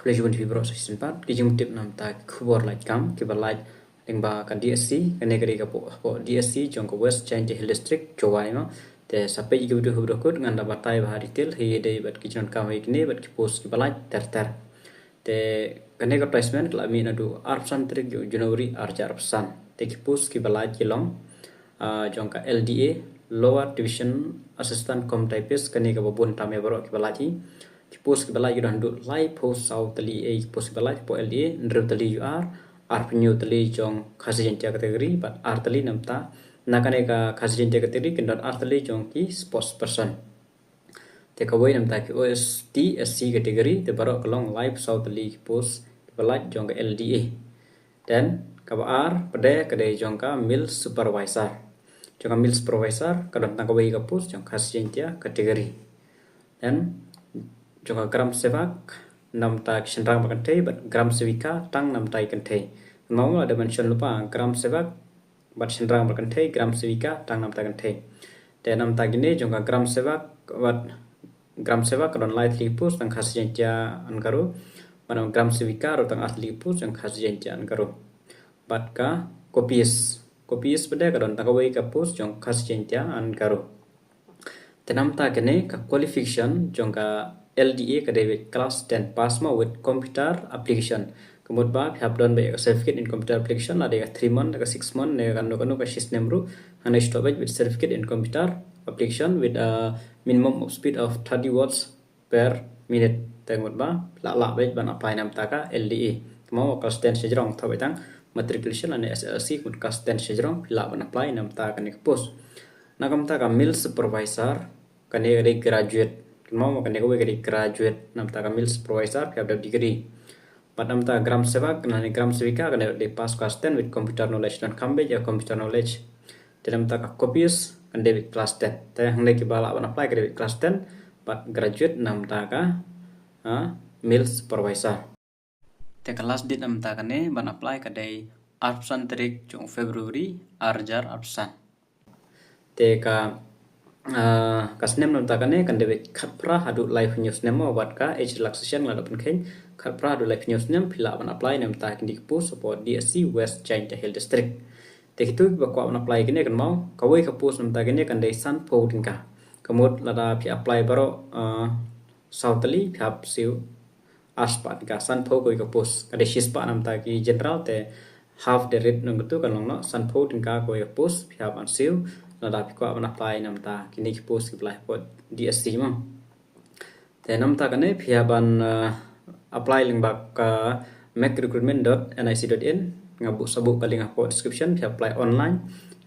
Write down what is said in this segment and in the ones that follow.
Kepala TV Bro season 4 kijung tip nam ta khubor like kam kiba like lingba ka DSC kane kari ka po DSC jong ko West Change Hill District chowai no te sape iki video hubro kod nganda batai ba detail he dei bat kichon kam he kine bat ki post kiba like ter te kane ka placement la mi na du arpsan trik Januari arja arpsan te ki post kiba like kilong jong ka LDA Lower Division Assistant Com Typist kane ka babun tame bro kiba like post kibala you dan do live post south tali post kibala po LDA ndrew tali you are new tali jong khasian category but ar tali namta nakane ka khasian category kendon ar tali jong ki sports person te ka way namta ki OST SC category te baro kalong live south tali post kibala jong ka LDA dan ka ar pade kade jong ka mill supervisor jong ka mill supervisor kadon tang ka way ka post jong khasian category dan jonga gram sevak nam ta kisendang bakante but gram sevika tang nam tai kante mau ada mention lupa gram sevak but sendang bakante gram sevika tang nam ta kante te nam ta gine jonga gram sevak but gram sevak don light lipus tang khasian ja ankaru manam gram sevika ro tang asli lipus yang khasian ja ankaru but ka copies beda kadon tang kawai ka pus jong khasian ja ankaru te nam ta gine ka qualification jonga LDA kadai class 10 pass ma with computer application kemudian ba have done by certificate in computer application ada 3 month ke 6 month ne kan ka system ru and stopage with certificate in computer application with a minimum of speed of 30 watts per minute kemudian ba la baik ban apply nam ta ka LDA mau class 10 sejrong thabai tang matriculation and SLC kemudian class 10 sejrong la ban apply nam ta ka ne post nakam ta ka mill supervisor kane graduate mau makan ko gari graduate nam ta mill supervisor have the degree but nam ta gram sevak na gram sevika kan de pass class 10 with computer knowledge dan cambridge ya computer knowledge dalam ta copies kan de class 10 ta hang ki bala ban apply ke class 10 but graduate nam ta ka mill supervisor te kelas dit nam ta kane ban apply ke de arpsan tarik jong Februari arjar arpsan te ka kasnem nam ta kane kan de khatpra hadu live news nemo wat ka age relaxation la pen khen khatpra hadu live news nem phila ban apply nam ta kin dik post support DSC West Change Hill District te kitu ba kwa ban apply kene kan mau kawai ka post nam ta kene kan de san po tin ka kamut la da phi apply baro southly phap siu aspat ka san po ko ka post ka de shispa nam ta ki general te half the rate nang tu kan long no san po tin ka ko ka post phap an siu la ko ban apply nam ta kini ki post ki apply pot DSC ma te nam ta kane phia ban apply link bak macrecruitment.nic.in ngabu sabu kaling apa description phia apply online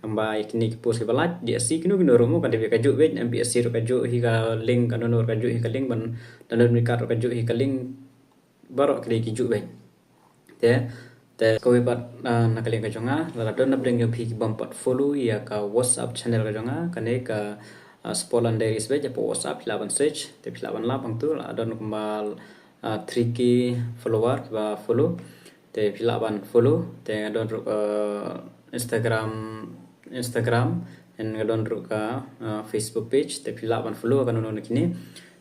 amba kini ki post ki apply DSC kinu romo kan de ka ju wet MPSC ro ka ju hi ka link kan no ka ju hi ka link ban dan mi ka ro ka ju hi ka link baro kini ki ju wet te ko bat nakaling ka jonga la don na bring yung phi bam portfolio ya ka WhatsApp channel ka jonga kane ka spolan dairy sbe ja po WhatsApp laban search te laban la bang tu la don kumbal 3k follower ba follow te laban follow te don Instagram en don ka Facebook page te laban follow kan no kini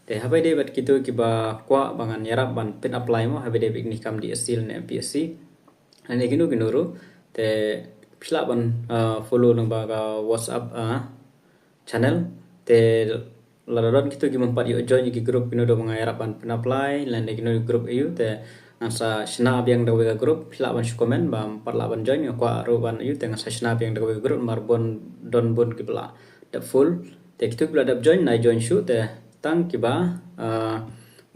te habai de bat kitu ki ba kwa bangan yarap ban pin apply mo habai de ni kam di sil ne MPSC ane ginu ru te pila ban follow nang ba WhatsApp channel te laradon kitu gi mempat yo join ki group ginu do mangayara ban apply lan ginu group eu te ngasa snap yang dawe group pila ban comment ba empat laban join ko ro ban eu te ngasa snap yang dawe group marbon don bon ki bla the full te kitu bla dap join na join shoot te tang ki ba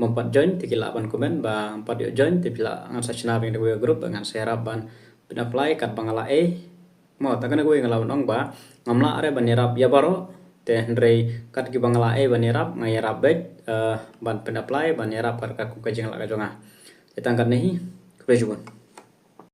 mempat join te kilaban komen ba empat yo join te pila ngasa snap yang dawe group ngan serap ban apply kat bangala mo takana ko ngalaw nong ba ngamla are banirap ya baro te ndrei kat ki bangala banirap ngayarap bet ban apply banirap kar ka ku ka jeng la ka jonga te tangkat nehi kujubun